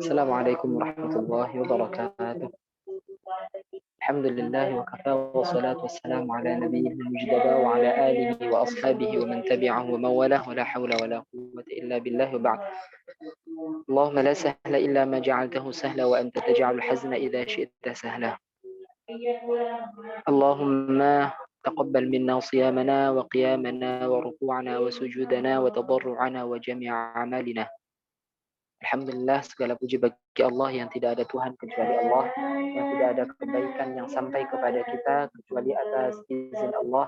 Assalamualaikum warahmatullahi wabarakatuh. Alhamdulillah wa kafa wa salatu wassalamu ala nabiyyil mujtaba wa ala alihi wa ashabihi wa man tabi'ahu wa mawalah wa la hawla wa la quwwata illa billah wa ba'd. Allahumma la sahla illa ma ja'altahu sahla wa anta taj'alul hazna idza syi'ta sahla. Allahumma taqabbal minna siyamana wa qiyamana wa ruku'ana wa sujudana wa tadarru'ana wa jami'a amalina. Alhamdulillah, segala puji bagi Allah yang tidak ada Tuhan kecuali Allah, yang tidak ada kebaikan yang sampai kepada kita kecuali atas izin Allah,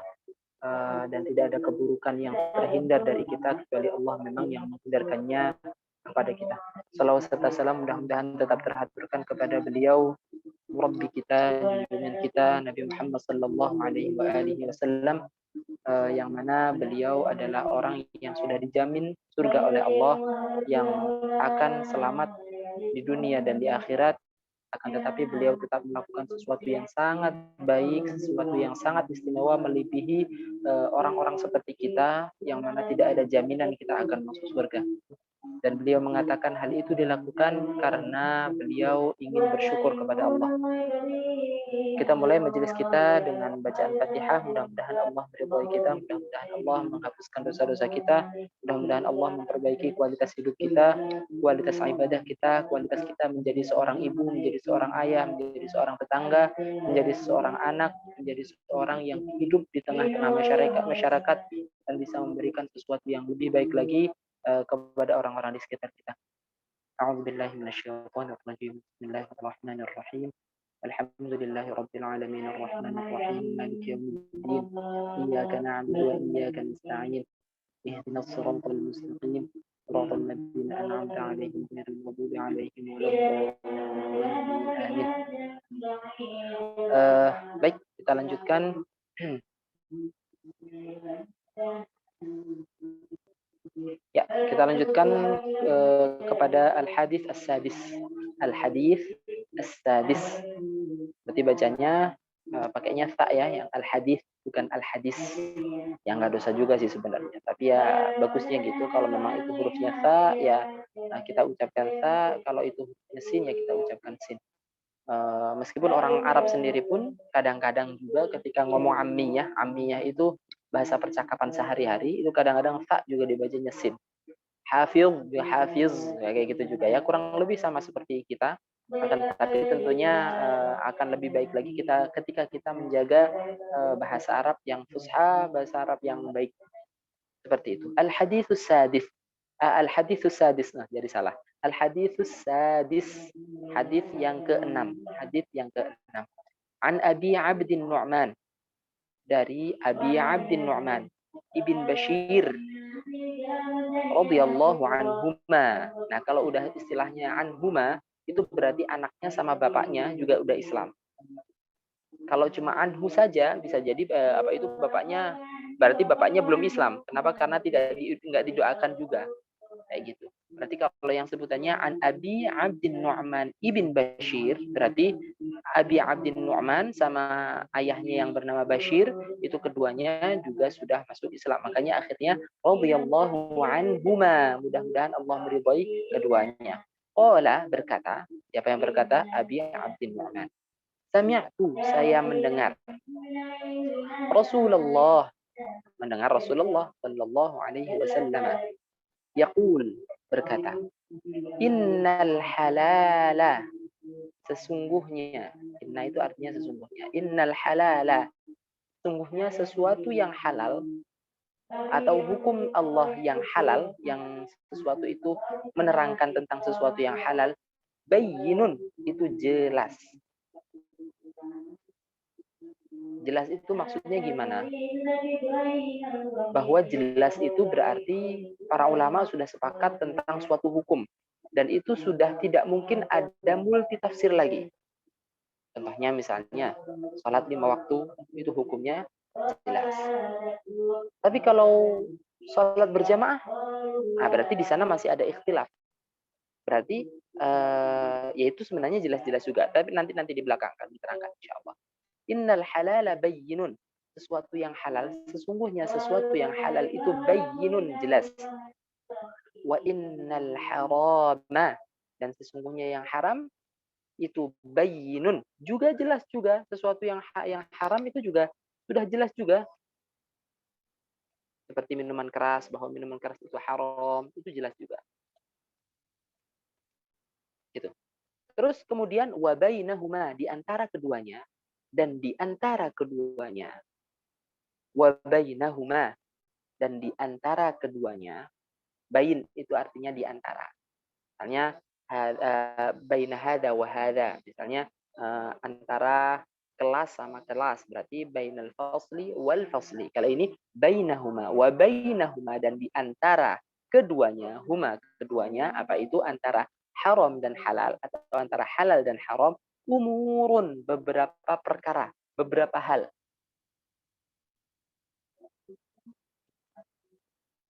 dan tidak ada keburukan yang terhindar dari kita kecuali Allah memang yang menghindarkannya kepada kita. Salawat serta salam mudah-mudahan tetap terhaturkan kepada beliau, Rabbi kita, junjungan kita, Nabi Muhammad sallallahu alaihi wasallam, yang mana beliau adalah orang yang sudah dijamin surga oleh Allah, yang akan selamat di dunia dan di akhirat. Akan tetapi beliau tetap melakukan sesuatu yang sangat baik, sesuatu yang sangat istimewa, melebihi orang-orang seperti kita, yang mana tidak ada jaminan kita akan masuk surga. Dan beliau mengatakan hal itu dilakukan karena beliau ingin bersyukur kepada Allah. Kita mulai majelis kita dengan bacaan Fatihah. Mudah-mudahan Allah meridhai kita, mudah-mudahan Allah menghapuskan dosa-dosa kita, mudah-mudahan Allah memperbaiki kualitas hidup kita, kualitas ibadah kita, kualitas kita menjadi seorang ibu, menjadi seorang ayah, menjadi seorang tetangga, menjadi seorang anak, menjadi seorang yang hidup di tengah-tengah masyarakat dan bisa memberikan sesuatu yang lebih baik lagi kepada orang-orang di sekitar kita. A'udzubillahi minasyaitonir rajim. Bismillahirrahmanirrahim. Alhamdulillahi rabbil alamin arrahmanir rahim maliki yaumiddin. Iyyaka na'budu wa iyyaka nasta'in. Ihdinas siratal mustaqim. Siratal ladzina an'amta 'alaihim ghairil maghdubi 'alaihim waladdallin. Baik, kita lanjutkan. Ya, kita lanjutkan kepada al-hadits as-sadis. Al-hadits as-sadis. Berarti bacanya pakainya ta ya, yang al-hadits bukan al-hadis. Yang nggak dosa juga sih sebenarnya. Tapi ya bagusnya gitu, kalau memang itu hurufnya ta ya kita ucapkan ta, kalau itu hurufnya sin ya kita ucapkan sin. Meskipun orang Arab sendiri pun kadang-kadang juga ketika ngomong ammiyah itu bahasa percakapan sehari-hari, itu kadang-kadang fa juga dibacanya sin. Hafiz ya kayak gitu juga ya, kurang lebih sama seperti kita. Akan tetapi tentunya akan lebih baik lagi kita ketika kita menjaga bahasa Arab yang fusha, bahasa Arab yang baik seperti itu. Al-haditsus sadis. Al-haditsus sadis, nah jadi salah. Al-haditsus sadis, hadis yang ke-6. Hadis yang ke-6. An Abi Abdin Nu'man, dari Abi Abdin Nu'man Ibn Bashir radhiyallahu anhuma. Nah, kalau udah istilahnya anhuma, itu berarti anaknya sama bapaknya juga udah Islam. Kalau cuma anhu saja bisa jadi itu bapaknya, berarti bapaknya belum Islam. Kenapa? Karena nggak didoakan juga. Kayak gitu. Berarti kalau yang sebutannya an Abi Abdin Nu'man Ibn Bashir, berarti Abi Abdin Nu'man sama ayahnya yang bernama Bashir, itu keduanya juga sudah masuk Islam. Makanya akhirnya radhiyallahu anhuma, mudah-mudahan Allah meridhai keduanya. Qala, berkata, siapa yang berkata? Abi Abdin Nu'man. Sami'tu, saya mendengar Rasulullah, sallallahu alaihi wasallam yaqul, berkata, innal halala, sesungguhnya, inna itu artinya sesungguhnya, innal halala, sesungguhnya sesuatu yang halal atau hukum Allah yang halal, yang sesuatu itu menerangkan tentang sesuatu yang halal, bayyinun, itu jelas. Jelas itu maksudnya gimana? Bahwa jelas itu berarti para ulama sudah sepakat tentang suatu hukum. Dan itu sudah tidak mungkin ada multitafsir lagi. Contohnya misalnya, salat 5 waktu itu hukumnya jelas. Tapi kalau salat berjamaah, nah berarti di sana masih ada ikhtilaf. Berarti yaitu sebenarnya jelas-jelas juga. Tapi nanti di belakang akan diterangkan insyaallah. Innal halala bayyinun, sesuatu yang halal, sesungguhnya sesuatu yang halal itu bayyinun, jelas. Wa innal harama, Dan sesungguhnya yang haram itu bayyinun, juga jelas juga. Sesuatu yang haram itu juga sudah jelas juga. Seperti minuman keras, bahwa minuman keras itu haram, itu jelas juga. Gitu. Terus kemudian wabainahuma, di antara keduanya, dan di antara keduanya, wabainahuma, dan di antara keduanya, bain itu artinya di antara. Misalnya baina hada wa hada, misalnya antara kelas sama kelas, berarti bainal fasli wal fasli. Kalau ini bainahuma wa bainahuma, dan di antara keduanya, huma keduanya, apa itu, antara haram dan halal, atau antara halal dan haram, umurun, beberapa perkara, beberapa hal.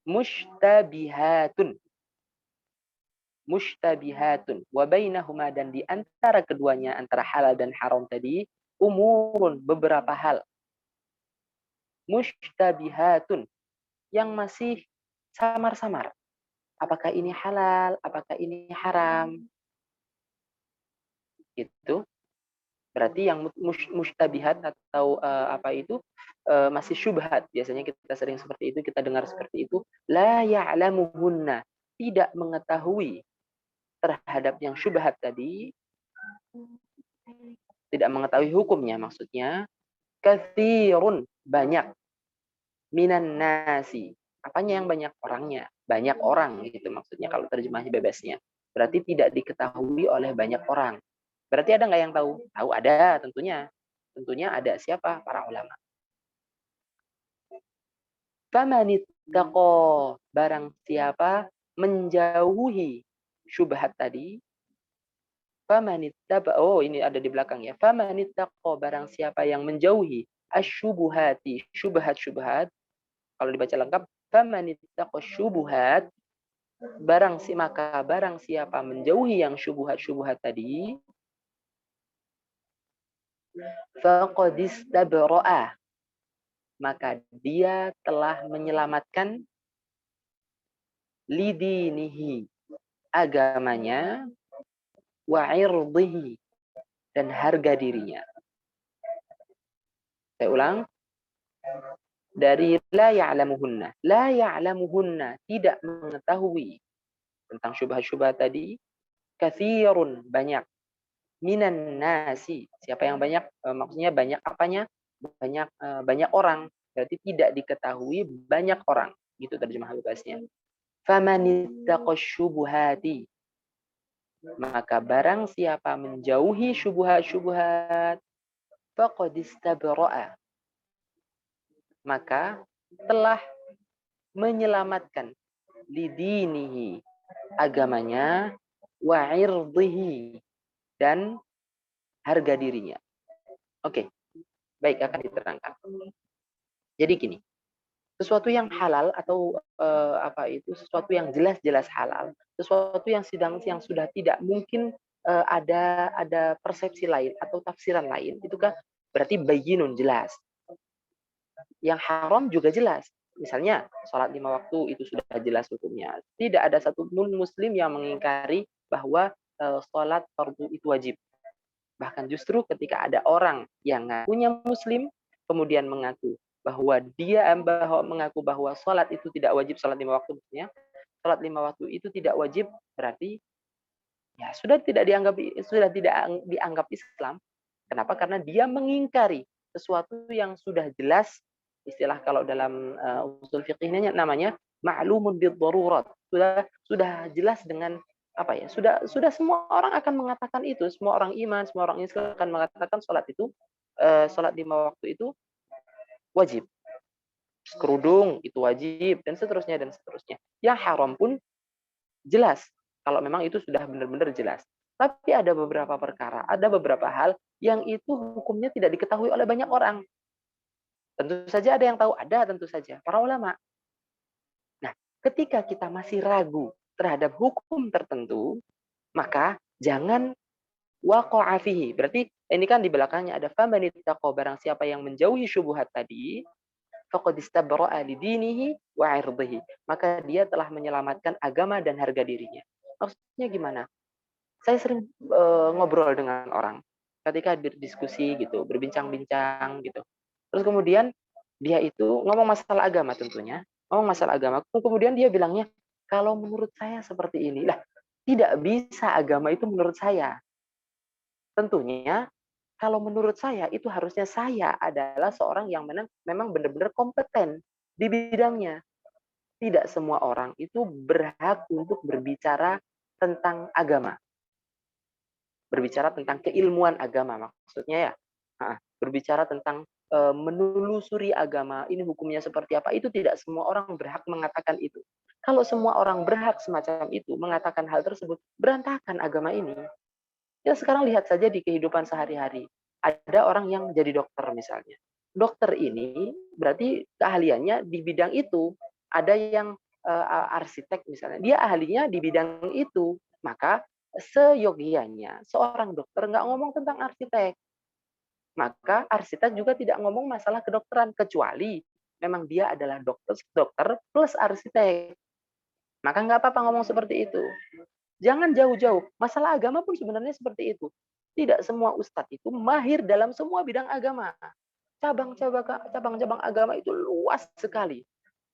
Mushtabihatun, mushtabihatun wa bainahuma, dan di antara keduanya, antara halal dan haram tadi, umurun, beberapa hal. Mushtabihatun, yang masih samar-samar. Apakah ini halal, apakah ini haram? Gitu. Berarti yang mushtabihat atau apa itu masih syubhat. Biasanya kita sering seperti itu, kita dengar seperti itu. La ya'lamuhunna, tidak mengetahui terhadap yang syubhat tadi, tidak mengetahui hukumnya, maksudnya katsirun, banyak, minan nasi, apanya yang banyak, orangnya, banyak orang gitu maksudnya kalau terjemah bebasnya. Berarti tidak diketahui oleh banyak orang. Berarti ada nggak yang tahu? Tahu, ada tentunya. Tentunya ada, siapa? Para ulama. Famanittaqo, barang siapa menjauhi syubhat tadi, oh ini ada di belakang ya. Famanittaqo, barang siapa yang menjauhi asyubuhati, syubhat-syubhat. Kalau dibaca lengkap, famanittaqo syubuhat, maka barang siapa menjauhi yang syubhat-syubhat tadi, faqad istabra'a, maka dia telah menyelamatkan lidinihi, agamanya, wa irdihi, dan harga dirinya. Saya ulang, dari la ya'lamuhunna. La ya'lamuhunna, tidak mengetahui tentang syubhat-syubhat tadi. Katsirun, banyak. Minan nasi, siapa yang banyak? Maksudnya banyak apanya? Banyak orang. Berarti tidak diketahui banyak orang. Gitu terjemah bebasnya. Famanittaqash syubuhati, maka barang siapa menjauhi syubhat-syubhat, faqad istabra'a, maka telah menyelamatkan lidinihi, agamanya, wa irdihi, dan harga dirinya. Oke, baik, akan diterangkan. Jadi gini, sesuatu yang halal atau apa itu, sesuatu yang jelas-jelas halal, sesuatu yang sudah tidak mungkin ada persepsi lain atau tafsiran lain, itu kan berarti bayyinun, jelas. Yang haram juga jelas. Misalnya sholat 5 waktu itu sudah jelas hukumnya. Tidak ada satupun muslim yang mengingkari bahwa sholat fardu itu wajib. Bahkan justru ketika ada orang yang ngakunya muslim, kemudian mengaku bahwa mengaku bahwa sholat itu tidak wajib, sholat 5 waktu maksudnya, sholat 5 waktu itu tidak wajib, berarti ya sudah tidak dianggap Islam. Kenapa? Karena dia mengingkari sesuatu yang sudah jelas, istilah kalau dalam usul fikihnya namanya ma'lumun bid-darurat. Sudah jelas dengan apa ya? Sudah semua orang akan mengatakan itu, semua orang iman, semua orang Islam akan mengatakan sholat 5 waktu itu wajib. Kerudung itu wajib, dan seterusnya dan seterusnya. Yang haram pun jelas kalau memang itu sudah benar-benar jelas. Tapi ada beberapa perkara, ada beberapa hal yang itu hukumnya tidak diketahui oleh banyak orang. Tentu saja ada yang tahu, ada tentu saja para ulama. Nah, ketika kita masih ragu terhadap hukum tertentu, maka jangan waqa'a fihi. Berarti ini kan di belakangnya ada famanittaqo, barang siapa yang menjauhi syubhat tadi, faqad istabra'a lidinihi wa 'irdihi. Maka dia telah menyelamatkan agama dan harga dirinya. Maksudnya gimana? Saya sering ngobrol dengan orang ketika berdiskusi gitu, berbincang-bincang gitu. Terus kemudian dia itu ngomong masalah agama tentunya, ngomong masalah agama. Kemudian dia bilangnya, kalau menurut saya seperti ini. Lah, tidak bisa agama itu menurut saya. Tentunya kalau menurut saya itu harusnya saya adalah seorang yang memang benar-benar kompeten di bidangnya. Tidak semua orang itu berhak untuk berbicara tentang agama, berbicara tentang keilmuan agama maksudnya ya. Berbicara tentang menelusuri agama, ini hukumnya seperti apa, itu tidak semua orang berhak mengatakan itu. Kalau semua orang berhak semacam itu mengatakan hal tersebut, berantakan agama ini. Ya sekarang lihat saja di kehidupan sehari-hari. Ada orang yang jadi dokter misalnya. Dokter ini berarti keahliannya di bidang itu. Ada yang arsitek misalnya. Dia ahlinya di bidang itu. Maka seyogianya seorang dokter nggak ngomong tentang arsitek. Maka arsitek juga tidak ngomong masalah kedokteran. Kecuali memang dia adalah dokter plus arsitek. Maka nggak apa-apa ngomong seperti itu. Jangan jauh-jauh. Masalah agama pun sebenarnya seperti itu. Tidak semua ustadz itu mahir dalam semua bidang agama. Cabang-cabang agama itu luas sekali.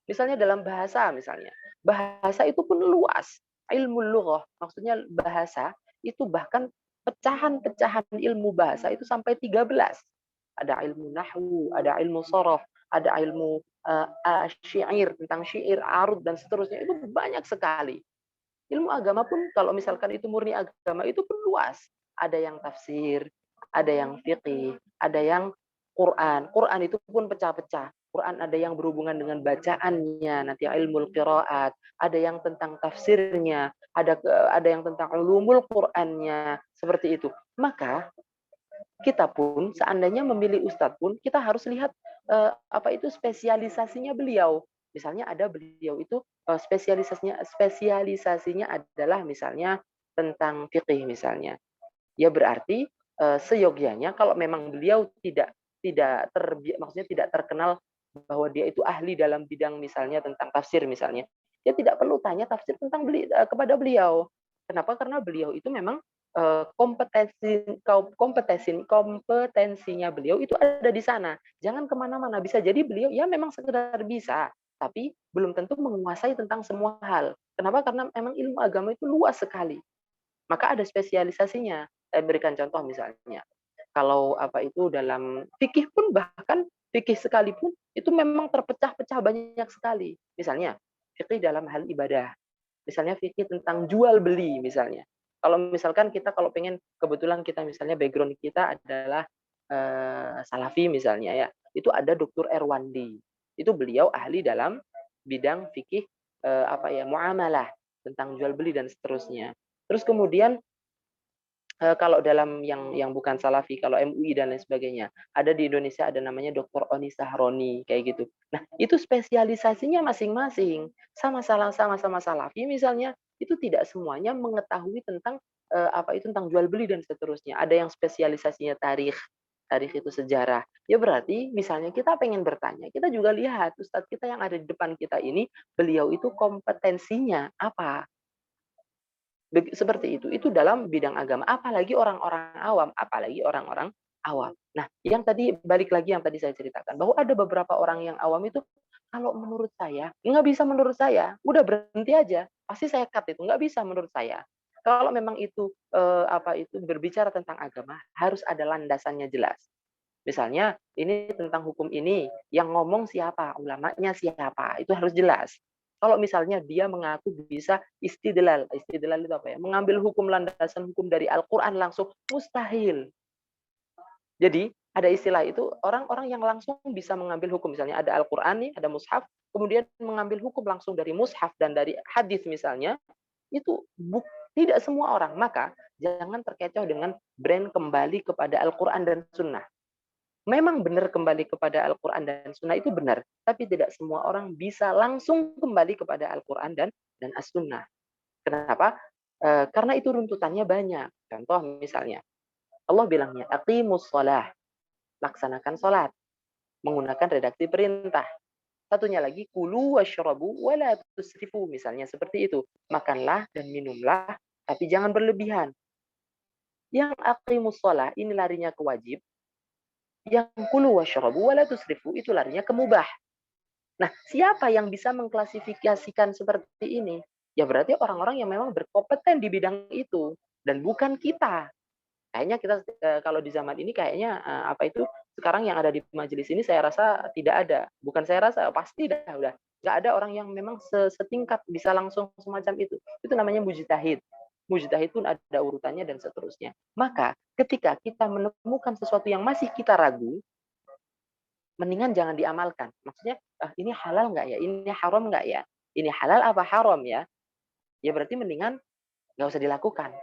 Misalnya dalam bahasa misalnya. Bahasa itu pun luas. Ilmu lughah, maksudnya bahasa itu bahkan pecahan-pecahan ilmu bahasa itu sampai 13. Ada ilmu nahwu, ada ilmu sorof, ada ilmu syair, tentang syair, arud, dan seterusnya. Itu banyak sekali. Ilmu agama pun kalau misalkan itu murni agama itu pun luas. Ada yang tafsir, ada yang fiqih, ada yang Quran. Quran itu pun pecah-pecah. Quran ada yang berhubungan dengan bacaannya, nanti ilmu qiraat, ada yang tentang tafsirnya, ada yang tentang ulumul Qur'annya, seperti itu. Maka kita pun seandainya memilih ustadz pun kita harus lihat apa itu spesialisasinya beliau. Misalnya ada beliau itu spesialisasinya adalah misalnya tentang fikih misalnya. Ya berarti seyogianya kalau memang beliau maksudnya tidak terkenal bahwa dia itu ahli dalam bidang misalnya tentang tafsir misalnya, ya tidak perlu tanya tafsir tentang kepada beliau. Kenapa? Karena beliau itu memang kompetensinya beliau itu ada di sana. Jangan kemana-mana. Bisa jadi beliau ya memang sekedar bisa, tapi belum tentu menguasai tentang semua hal. Kenapa? Karena memang ilmu agama itu luas sekali. Maka ada spesialisasinya. Saya berikan contoh misalnya. Kalau apa itu dalam fikih pun bahkan fikih sekalipun itu memang terpecah-pecah banyak sekali. Misalnya fikih dalam hal ibadah. Misalnya fikih tentang jual beli misalnya. Kalau misalkan kita kalau pengen kebetulan kita misalnya background kita adalah salafi misalnya ya, itu ada Dr. Erwandi. Itu beliau ahli dalam bidang fikih apa ya muamalah tentang jual beli dan seterusnya. Terus kemudian kalau dalam yang bukan salafi, kalau MUI dan lain sebagainya, ada di Indonesia ada namanya Dr. Oni Sahroni kayak gitu. Nah, itu spesialisasinya masing-masing. Sama-sama salafi misalnya, itu tidak semuanya mengetahui tentang apa itu tentang jual beli dan seterusnya. Ada yang spesialisasinya tarikh, tarikh itu sejarah. Ya berarti misalnya kita pengen bertanya, kita juga lihat ustadz kita yang ada di depan kita ini, beliau itu kompetensinya apa? Seperti itu dalam bidang agama, apalagi orang-orang awam, apalagi orang-orang awam. Nah, yang tadi balik lagi yang tadi saya ceritakan, bahwa ada beberapa orang yang awam itu kalau menurut saya, nggak bisa menurut saya, udah berhenti aja, pasti saya cut itu, nggak bisa menurut saya. Kalau memang itu apa itu berbicara tentang agama, harus ada landasannya jelas. Misalnya ini tentang hukum ini, yang ngomong siapa, ulamanya siapa, itu harus jelas. Kalau misalnya dia mengaku bisa istidlal, istidlal itu apa ya? Mengambil hukum landasan hukum dari Al-Qur'an langsung mustahil. Jadi ada istilah itu orang-orang yang langsung bisa mengambil hukum misalnya ada Al-Qur'an nih, ada mushaf, kemudian mengambil hukum langsung dari mushaf dan dari hadis misalnya, itu tidak semua orang. Maka jangan terkecoh dengan brand kembali kepada Al-Qur'an dan Sunnah. Memang benar kembali kepada Al-Quran dan Sunnah itu benar, tapi tidak semua orang bisa langsung kembali kepada Al-Quran dan As-Sunnah. Kenapa? Karena itu runtutannya banyak. Contoh misalnya, Allah bilangnya, aqimus sholah, laksanakan sholat, menggunakan redaksi perintah. Satunya lagi, kulu washrabu wala tusrifu, misalnya seperti itu. Makanlah dan minumlah, tapi jangan berlebihan. Yang aqimus shalah ini larinya ke wajib, yang kulu washrabu wala tusrifu itu larinya ke mubah. Nah, siapa yang bisa mengklasifikasikan seperti ini? Ya berarti orang-orang yang memang berkompeten di bidang itu dan bukan kita. Kayaknya kita kalau di zaman ini kayaknya apa itu sekarang yang ada di majelis ini saya rasa tidak ada. Bukan saya rasa, pasti dah udah. Nggak ada orang yang memang setingkat bisa langsung semacam itu. Itu namanya mujtahid. Mujtahid pun ada urutannya dan seterusnya. Maka ketika kita menemukan sesuatu yang masih kita ragu, mendingan jangan diamalkan. Maksudnya, ini halal nggak ya? Ini haram nggak ya? Ini halal apa haram ya? Ya berarti mendingan nggak usah dilakukan.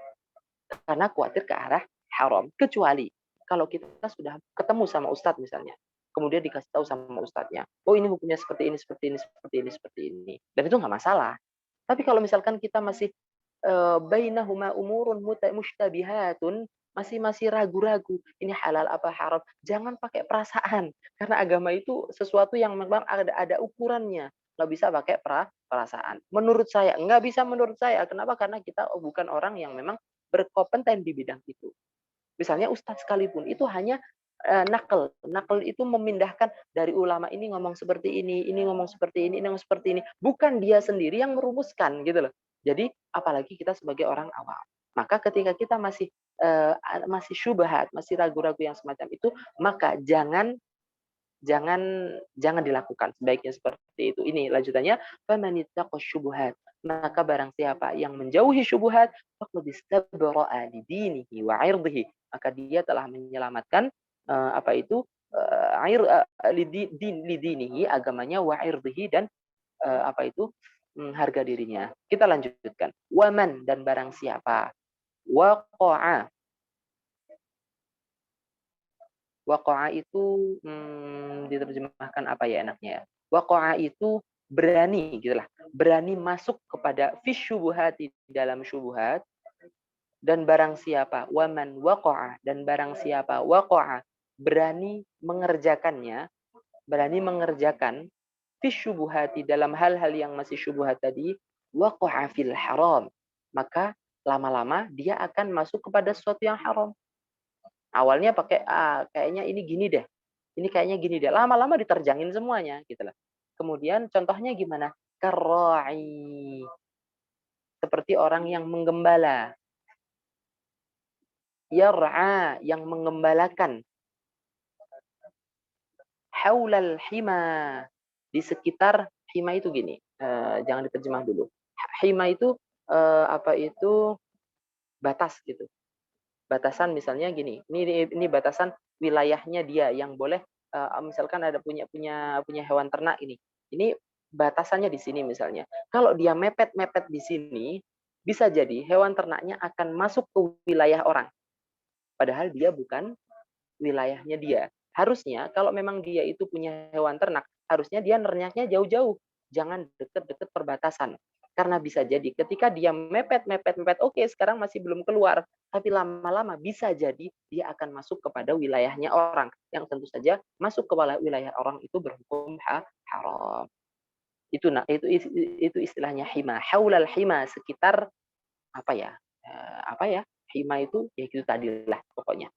Karena khawatir ke arah haram. Kecuali kalau kita sudah ketemu sama ustadz misalnya. Kemudian dikasih tahu sama ustadznya. Oh ini hukumnya seperti ini, seperti ini, seperti ini, seperti ini. Dan itu nggak masalah. Tapi kalau misalkan kita masih bainahuma umurun mushtabihatun, masih masih ragu-ragu ini halal apa haram, jangan pakai perasaan karena agama itu sesuatu yang memang ada ukurannya, nggak bisa pakai perasaan. Menurut saya nggak bisa, menurut saya kenapa, karena kita bukan orang yang memang berkompeten di bidang itu. Misalnya ustadz sekalipun itu hanya nakal. Nakal itu memindahkan dari ulama ini ngomong seperti ini ngomong seperti ini ngomong seperti ini. Bukan dia sendiri yang merumuskan gitu loh. Jadi apalagi kita sebagai orang awam. Maka ketika kita masih masih syubhat, masih ragu-ragu yang semacam itu, maka jangan jangan jangan dilakukan. Sebaiknya seperti itu. Ini lanjutannya, famanittaqash syubhat. Maka barang siapa yang menjauhi syubhat, faqad istabra'a li dinihi wa 'irdihi. Maka dia telah menyelamatkan apa itu air lidinihi agamanya wa 'irdihi dan apa itu harga dirinya. Kita lanjutkan. Waman dan barang siapa waqa'a. Waqa'a itu diterjemahkan apa ya enaknya ya? Waqa'a itu berani gitulah. Berani masuk kepada fisyubuhati dalam syubhat, dan barang siapa waman waqa'a, dan barang siapa waqa'a berani mengerjakannya, berani mengerjakan fisyubuhati dalam hal-hal yang masih syubhat tadi, waqa'a fil haram, maka lama-lama dia akan masuk kepada sesuatu yang haram. Awalnya pakai kayaknya ini gini deh. Ini kayaknya gini deh. Lama-lama diterjangin semuanya gitu lah. Kemudian contohnya gimana? Karra'i. Seperti orang yang menggembala. Yar'a, yang mengembalakan. Haulal hima. Di sekitar hima itu gini. Jangan diterjemah dulu. Hima itu apa itu batas gitu. Batasan misalnya gini. Ini batasan wilayahnya dia yang boleh misalkan ada punya hewan ternak ini. Ini batasannya di sini misalnya. Kalau dia mepet-mepet di sini, bisa jadi hewan ternaknya akan masuk ke wilayah orang. Padahal dia bukan wilayahnya dia. Harusnya kalau memang dia itu punya hewan ternak, harusnya dia nernaknya jauh-jauh. Jangan deket-deket perbatasan. Karena bisa jadi ketika dia mepet, oke sekarang masih belum keluar. Tapi lama-lama bisa jadi dia akan masuk kepada wilayahnya orang. Yang tentu saja masuk ke wilayah orang itu berhukum haram. Itu istilahnya hima. Haulal hima, sekitar apa ya? Apa ya? Hima itu ya itu tadilah pokoknya.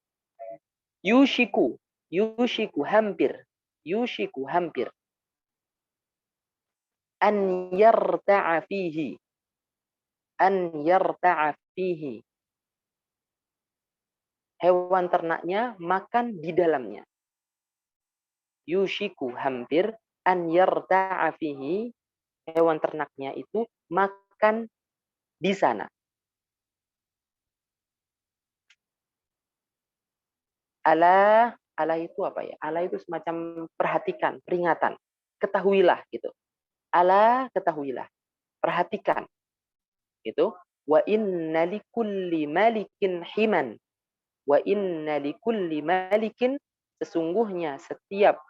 Yushiku, yushiku hampir, yushiku hampir. An yarta'a fihi, an yarta'a fihi. Hewan ternaknya makan di dalamnya. Yushiku hampir, an yarta'a fihi. Hewan ternaknya itu makan di sana. Ala itu apa ya? Ala itu semacam perhatikan, peringatan. Ketahuilah gitu. Ala, ketahuilah. Perhatikan. Gitu. Wa inna likulli malikin himan. Wa inna likulli malikin, sesungguhnya setiap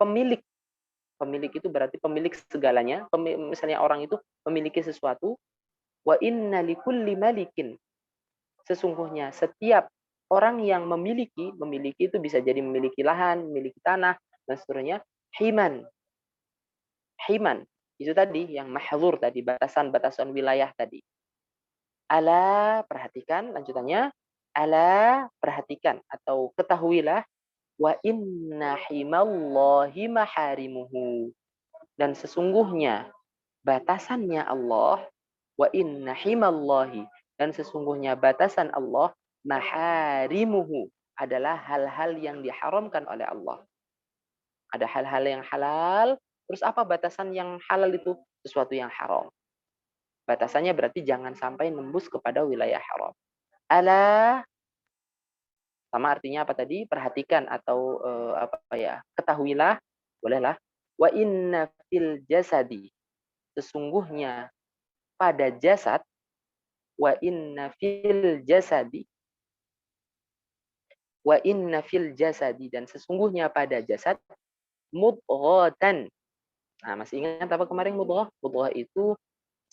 pemilik. Pemilik itu berarti pemilik segalanya. Misalnya orang itu memiliki sesuatu. Wa inna likulli malikin, sesungguhnya setiap orang yang memiliki itu bisa jadi memiliki lahan, memiliki tanah, dan seterusnya. Himan. Himan. Itu tadi yang mahzur tadi, batasan-batasan wilayah tadi. Ala, perhatikan lanjutannya. Ala, perhatikan atau ketahuilah, wa inna himallahi maharimuhu. Dan sesungguhnya batasannya Allah, wa inna himallahi, dan sesungguhnya batasan Allah, maharimuhu, adalah hal-hal yang diharamkan oleh Allah. Ada hal-hal yang halal, terus apa batasan yang halal itu? Sesuatu yang haram. Batasannya berarti jangan sampai nembus kepada wilayah haram. Ala, sama artinya apa tadi? Perhatikan atau ketahuilah, bolehlah. Wa inna fil jasadi, sesungguhnya pada jasad, wa inna fil jasadi, wa inna fil jasadi, dan sesungguhnya pada jasad, mudghatan. Nah, masih ingat apa kemarin mudghah? Mudghah itu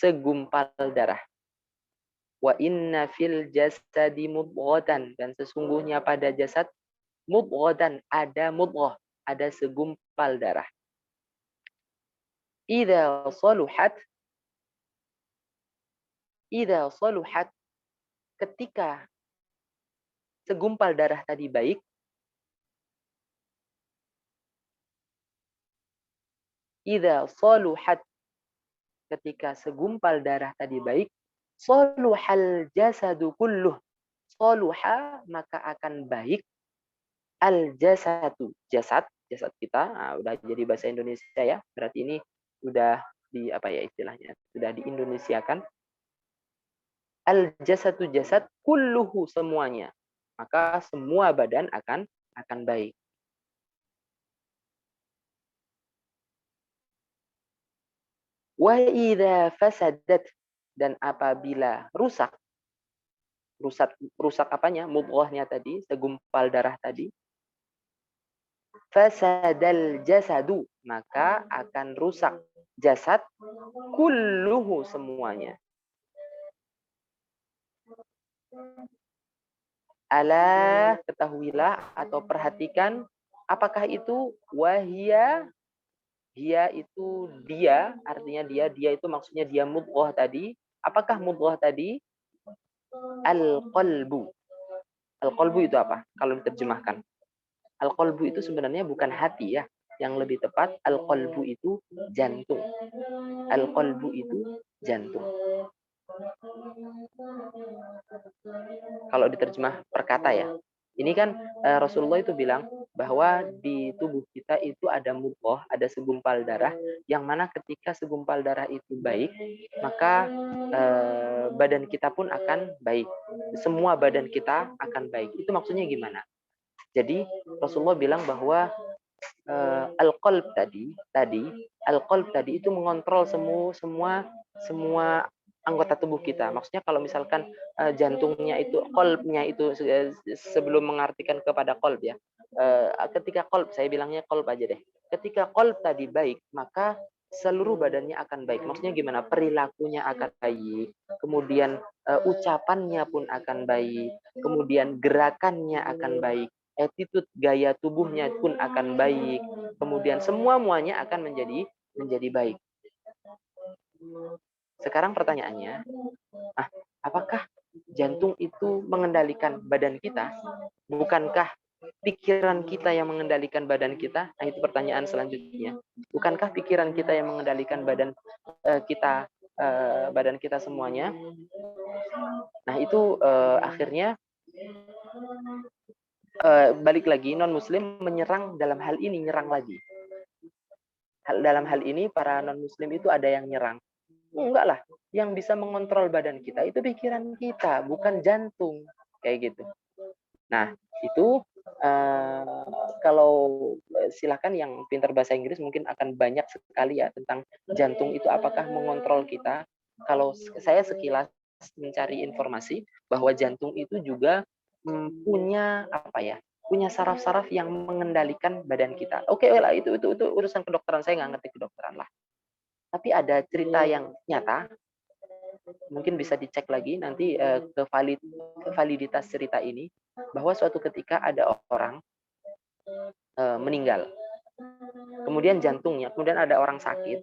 segumpal darah. Wa inna fil jasadi mudghatan, dan sesungguhnya pada jasad, mudghatan, ada mudghah, ada segumpal darah. Idza saluhat, ketika segumpal darah tadi baik, idza saluhat, ketika segumpal darah tadi baik, saluhal jasadu kulluh, saluha, maka akan baik, al jasadu, jasad kita. Nah, udah jadi bahasa Indonesia ya, berarti ini udah di apa ya istilahnya, sudah di Indonesiakan. Al jasadu, jasad, kulluhu, semuanya, maka semua badan akan baik. Wa idza fasadat, dan apabila rusak apanya? Mudghahnya tadi, segumpal darah tadi. Fasadal jasadu, maka akan rusak jasad, kulluhu, semuanya. Ala, ketahuilah atau perhatikan, apakah itu? Wahia, dia itu dia, artinya dia itu maksudnya dia mudghah tadi. Apakah mudghah tadi? Al-qalbu. Al-qalbu itu apa? Kalau diterjemahkan. Al-qalbu itu sebenarnya bukan hati ya. Yang lebih tepat, al-qalbu itu jantung. Al-qalbu itu jantung. Kalau diterjemah perkata ya. Ini kan Rasulullah itu bilang bahwa di tubuh kita itu ada mudghah, ada segumpal darah, yang mana ketika segumpal darah itu baik, maka badan kita pun akan baik. Semua badan kita akan baik. Itu maksudnya gimana? Jadi Rasulullah bilang bahwa al-qalb tadi itu mengontrol semua anggota tubuh kita. Maksudnya kalau misalkan jantungnya itu, qalbnya itu, sebelum mengartikan kepada qalb ya. Ketika qalb, saya bilangnya qalb aja deh. Ketika qalb tadi baik, maka seluruh badannya akan baik. Maksudnya gimana? Perilakunya akan baik, kemudian ucapannya pun akan baik, kemudian gerakannya akan baik, attitude, gaya tubuhnya pun akan baik, kemudian semuanya akan menjadi baik. Sekarang pertanyaannya, apakah jantung itu mengendalikan badan kita? Bukankah pikiran kita yang mengendalikan badan kita? Nah, itu pertanyaan selanjutnya. Bukankah pikiran kita yang mengendalikan badan kita semuanya? Nah, itu akhirnya balik lagi, non-muslim menyerang dalam hal ini, nyerang lagi. Dalam hal ini para non-muslim itu ada yang nyerang. Enggak lah, yang bisa mengontrol badan kita itu pikiran kita, bukan jantung, kayak gitu. Nah, itu kalau silakan yang pintar bahasa Inggris mungkin akan banyak sekali ya tentang jantung itu apakah mengontrol kita. Kalau saya sekilas mencari informasi bahwa jantung itu juga punya punya saraf-saraf yang mengendalikan badan kita. Oke lah, itu urusan kedokteran, saya nggak ngerti kedokteran lah. Tapi ada cerita yang nyata, mungkin bisa dicek lagi nanti ke validitas cerita ini, bahwa suatu ketika ada orang meninggal, kemudian ada orang sakit,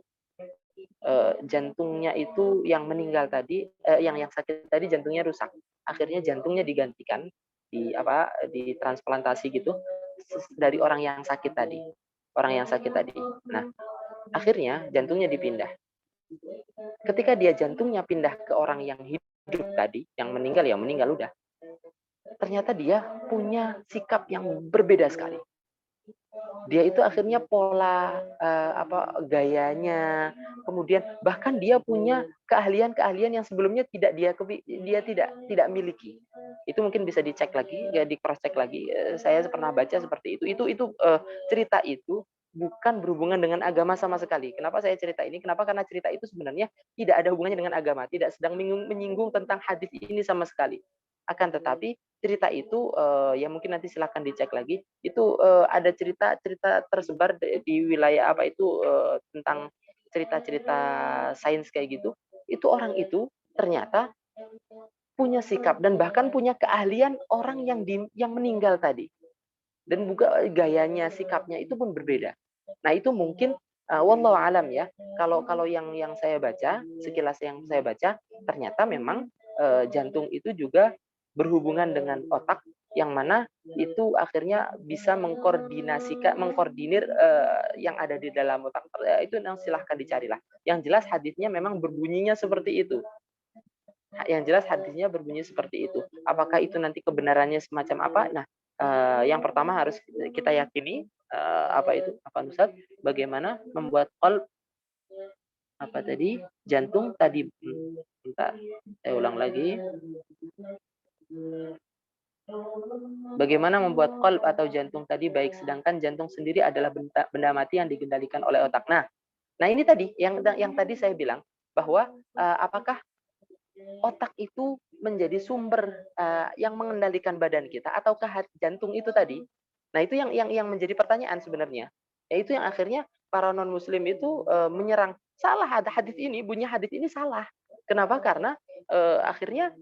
jantungnya itu yang meninggal tadi, yang sakit tadi jantungnya rusak, akhirnya jantungnya digantikan ditransplantasi gitu dari orang yang sakit tadi. Orang yang sakit tadi. Nah, akhirnya jantungnya dipindah. Ketika dia jantungnya pindah ke orang yang hidup tadi, yang meninggal ya meninggal udah. Ternyata dia punya sikap yang berbeda sekali. Dia itu akhirnya pola gayanya, kemudian bahkan dia punya keahlian-keahlian yang sebelumnya dia tidak miliki. Itu mungkin bisa dicek lagi, ya di cross check lagi. Saya pernah baca seperti itu. Cerita itu bukan berhubungan dengan agama sama sekali. Kenapa saya cerita ini? Kenapa? Karena cerita itu sebenarnya tidak ada hubungannya dengan agama, tidak sedang menyinggung tentang hadis ini sama sekali. Akan tetapi cerita itu ya mungkin nanti silahkan dicek lagi. Itu ada cerita-cerita tersebar di wilayah tentang cerita-cerita sains kayak gitu. Itu orang itu ternyata punya sikap dan bahkan punya keahlian orang yang meninggal tadi. Dan juga gayanya, sikapnya itu pun berbeda. Nah, itu mungkin wallahu alam ya. Kalau yang saya baca, sekilas yang saya baca, ternyata memang jantung itu juga berhubungan dengan otak, yang mana itu akhirnya bisa mengkoordinir yang ada di dalam otak. Itu yang silahkan dicarilah. Yang jelas hadisnya memang berbunyinya seperti itu. Yang jelas hadisnya berbunyi seperti itu. Apakah itu nanti kebenarannya semacam apa? Nah, yang pertama harus kita yakini Ustaz, bagaimana membuat qalb jantung tadi. Bentar, saya ulang lagi. Bagaimana membuat qalb atau jantung tadi baik, sedangkan jantung sendiri adalah benda mati yang dikendalikan oleh otak. Nah ini tadi yang tadi saya bilang bahwa apakah otak itu menjadi sumber yang mengendalikan badan kita ataukah jantung itu tadi? Nah itu yang menjadi pertanyaan sebenarnya. Yaitu yang akhirnya para non muslim itu menyerang salah hadis ini, bunyi hadis ini salah. Kenapa? Karena akhirnya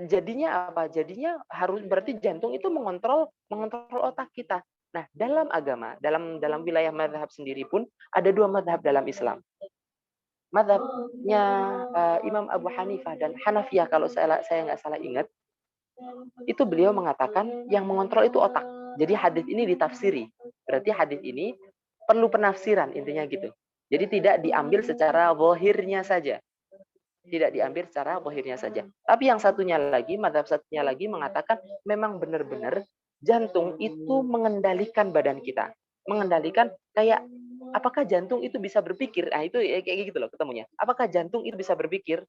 jadinya apa? Jadinya harus berarti jantung itu mengontrol otak kita. Nah, dalam agama, dalam wilayah mazhab sendiri pun ada dua mazhab dalam Islam. Mazhabnya Imam Abu Hanifah dan Hanafiyah kalau saya nggak salah ingat, itu beliau mengatakan yang mengontrol itu otak. Jadi hadis ini ditafsiri. Berarti hadis ini perlu penafsiran, intinya gitu. Jadi tidak diambil secara zahirnya saja. Tidak diambil secara zahirnya saja. Tapi yang satunya lagi, mazhab satunya lagi mengatakan memang benar-benar jantung itu mengendalikan badan kita. Mengendalikan kayak apakah jantung itu bisa berpikir? Nah, itu kayak gitu loh ketemunya. Apakah jantung itu bisa berpikir?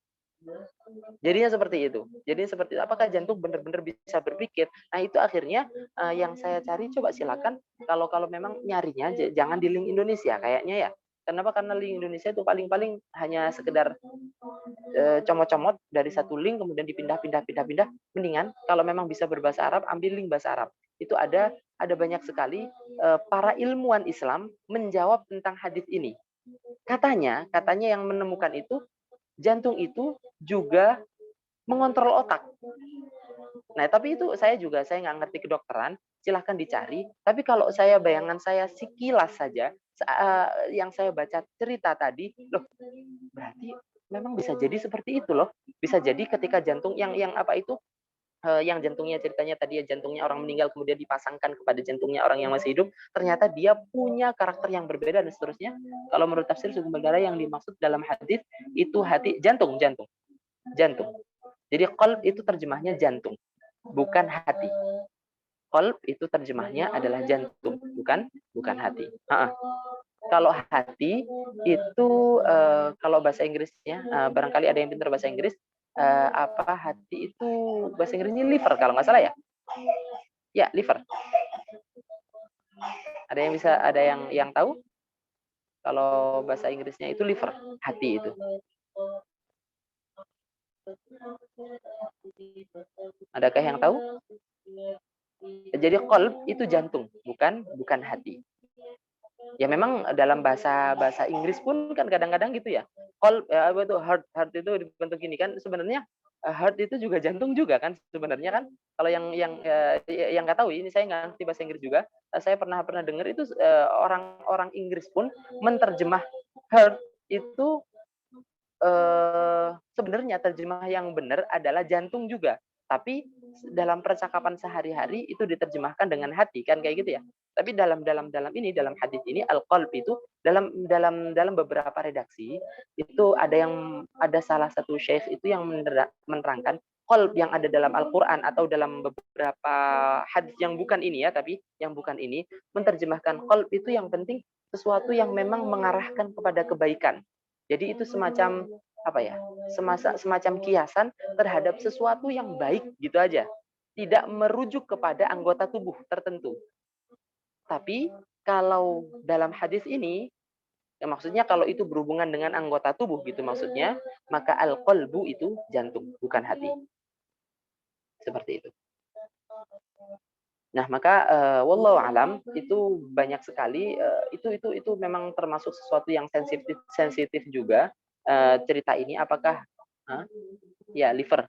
Jadinya seperti itu. Jadi seperti itu. Apakah jantung benar-benar bisa berpikir? Nah, itu akhirnya yang saya cari, coba silakan kalau memang nyarinya jangan di link Indonesia kayaknya ya. Kenapa? Karena link Indonesia itu paling-paling hanya sekedar comot-comot dari satu link kemudian dipindah-pindah. Mendingan kalau memang bisa berbahasa Arab, ambil link bahasa Arab. Itu ada banyak sekali para ilmuwan Islam menjawab tentang hadis ini. Katanya yang menemukan itu jantung itu juga mengontrol otak. Nah, tapi itu saya nggak ngerti kedokteran, silahkan dicari. Tapi kalau bayangan saya sekilas saja, yang saya baca cerita tadi, loh, berarti memang bisa jadi seperti itu loh. Bisa jadi ketika jantung yang jantungnya ceritanya tadi ya, jantungnya orang meninggal kemudian dipasangkan kepada jantungnya orang yang masih hidup, ternyata dia punya karakter yang berbeda dan seterusnya. Kalau menurut tafsir sumber darah yang dimaksud dalam hadis itu jantung. Jadi qalb itu terjemahnya jantung, bukan hati. Qalb itu terjemahnya adalah jantung, bukan hati. Kalau hati itu kalau bahasa Inggrisnya barangkali ada yang pintar bahasa Inggris, hati itu bahasa Inggrisnya liver kalau nggak salah ya. Ya, liver. Ada yang tahu? Kalau bahasa Inggrisnya itu liver, hati itu. Adakah yang tahu? Jadi qalb itu jantung, bukan hati. Ya memang dalam bahasa Inggris pun kan kadang-kadang gitu ya. Qalb heart itu dibentuk gini kan, sebenarnya heart itu juga jantung juga kan sebenarnya kan. Kalau yang nggak tahu, ini saya nggak ngerti bahasa Inggris juga. Saya pernah dengar itu orang Inggris pun menterjemah heart itu sebenarnya terjemah yang benar adalah jantung juga. Tapi dalam percakapan sehari-hari itu diterjemahkan dengan hati kan kayak gitu ya. Tapi dalam hadis ini al-qalb itu dalam beberapa redaksi itu ada salah satu syekh itu yang menerangkan qalb yang ada dalam Al-Qur'an atau dalam beberapa hadis yang bukan ini ya, tapi yang bukan ini menerjemahkan qalb itu yang penting sesuatu yang memang mengarahkan kepada kebaikan. Jadi itu semacam apa ya? Semacam kiasan terhadap sesuatu yang baik gitu aja. Tidak merujuk kepada anggota tubuh tertentu. Tapi kalau dalam hadis ini, ya maksudnya kalau itu berhubungan dengan anggota tubuh gitu maksudnya, maka al-qalbu itu jantung, bukan hati. Seperti itu. Nah, maka wallahu alam itu banyak sekali itu memang termasuk sesuatu yang sensitif juga cerita ini apakah ya liver.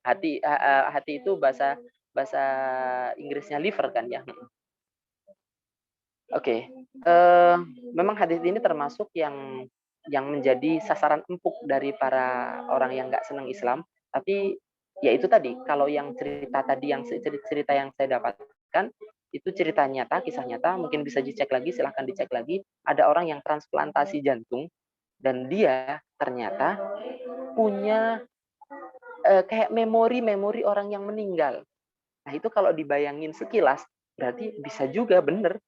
Hati itu bahasa bahasa Inggrisnya liver kan ya. Oke. Memang hadis ini termasuk yang menjadi sasaran empuk dari para orang yang nggak senang Islam, tapi ya itu tadi, kalau yang cerita tadi yang cerita yang saya dapatkan itu cerita nyata, kisah nyata, mungkin bisa dicek lagi, silahkan dicek lagi. Ada orang yang transplantasi jantung dan dia ternyata punya kayak memori orang yang meninggal. Nah itu kalau dibayangin sekilas berarti bisa juga benar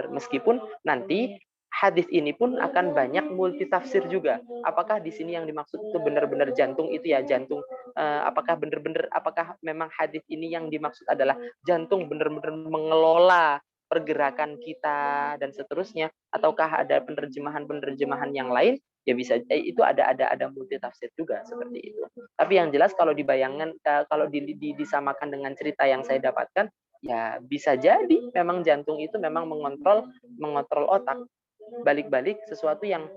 meskipun nanti hadis ini pun akan banyak multitafsir juga. Apakah di sini yang dimaksud itu benar-benar jantung itu ya jantung? Apakah memang hadis ini yang dimaksud adalah jantung benar-benar mengelola pergerakan kita dan seterusnya? Ataukah ada penerjemahan yang lain? Ya bisa itu ada multitafsir juga seperti itu. Tapi yang jelas kalau dibayangkan kalau disamakan dengan cerita yang saya dapatkan, ya bisa jadi memang jantung itu memang mengontrol otak. Balik-balik sesuatu yang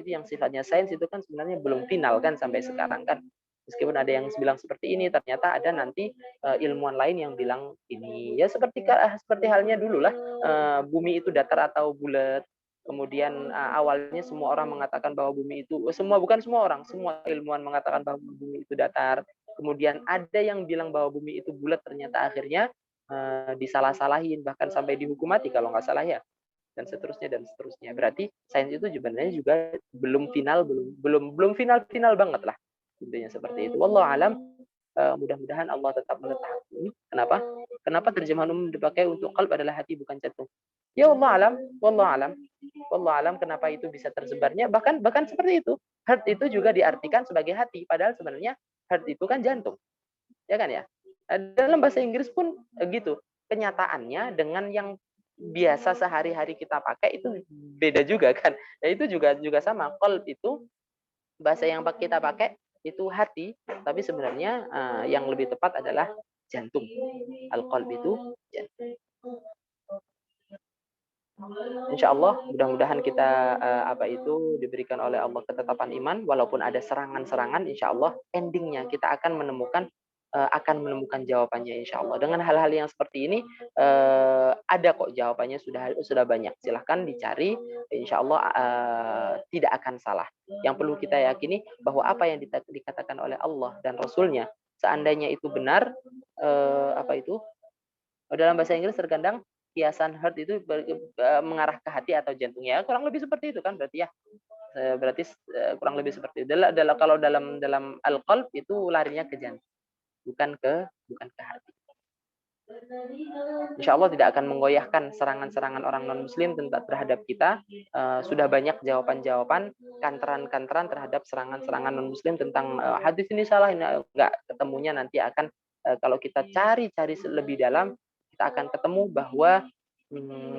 yang sifatnya sains itu kan sebenarnya belum final kan sampai sekarang kan. Meskipun ada yang bilang seperti ini, ternyata ada nanti ilmuwan lain yang bilang ini. Ya seperti halnya dulu lah bumi itu datar atau bulat. Kemudian awalnya semua orang mengatakan bahwa bumi itu semua ilmuwan mengatakan bahwa bumi itu datar. Kemudian ada yang bilang bahwa bumi itu bulat, ternyata akhirnya disalah-salahin bahkan sampai dihukum mati kalau nggak salah ya, dan seterusnya. Berarti sains itu sebenarnya juga belum final banget lah intinya seperti itu. Wallahu alam. Mudah-mudahan Allah tetap mengetahui. Kenapa terjemahan umum dipakai untuk qalb adalah hati bukan jantung? Ya wallahu alam kenapa itu bisa tersebarnya, bahkan seperti itu. Heart itu juga diartikan sebagai hati, padahal sebenarnya heart itu kan jantung. Ya kan ya? Dalam bahasa Inggris pun gitu. Kenyataannya dengan yang biasa sehari-hari kita pakai itu beda juga kan. Ya itu juga sama. Qalb itu bahasa yang kita pakai itu hati, tapi sebenarnya yang lebih tepat adalah jantung. Al-qalb itu jantung. Insya Allah mudah-mudahan kita diberikan oleh Allah ketetapan iman, walaupun ada serangan-serangan, insya Allah endingnya kita akan menemukan jawabannya insya Allah. Dengan hal-hal yang seperti ini ada kok jawabannya, sudah banyak. Silahkan dicari, insya Allah tidak akan salah. Yang perlu kita yakini bahwa apa yang dikatakan oleh Allah dan Rasulnya, seandainya itu benar, dalam bahasa Inggris terkadang kiasan heart itu mengarah ke hati atau jantung, ya kurang lebih seperti itu kan berarti ya. Kurang lebih seperti itu. Kalau dalam al-qalb itu larinya ke jantung, bukan ke hati. Insya Allah tidak akan menggoyahkan serangan-serangan orang non-muslim terhadap kita. Sudah banyak jawaban-jawaban, kanteran-kanteran terhadap serangan-serangan non-muslim tentang hadis ini salah, ini enggak, ketemunya nanti akan kalau kita cari lebih dalam, kita akan ketemu bahwa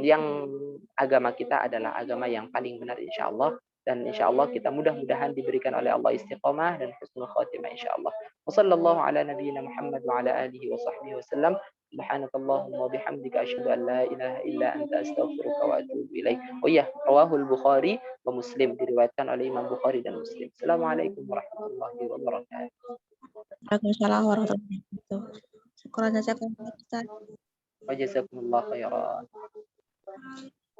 yang agama kita adalah agama yang paling benar insya Allah. Dan insya Allah kita mudah-mudahan diberikan oleh Allah istiqomah dan husnul khatimah insya Allah. Wassallallahu ala nabiyyina Muhammad wa ala alihi wa sahbihi wasallam. Subhanakallahumma wa bihamdika asyhadu an la ilaha illa anta astaghfiruka wa atubu ilaik. Oh iya, rawahul Bukhari wa Muslim, diriwayatkan oleh Imam Bukhari dan Muslim. Assalamualaikum warahmatullahi wabarakatuh. Waalaikumsalam warahmatullahi wabarakatuh. Syukran jazakallahu khairan. Wa jazakumullahu khairan.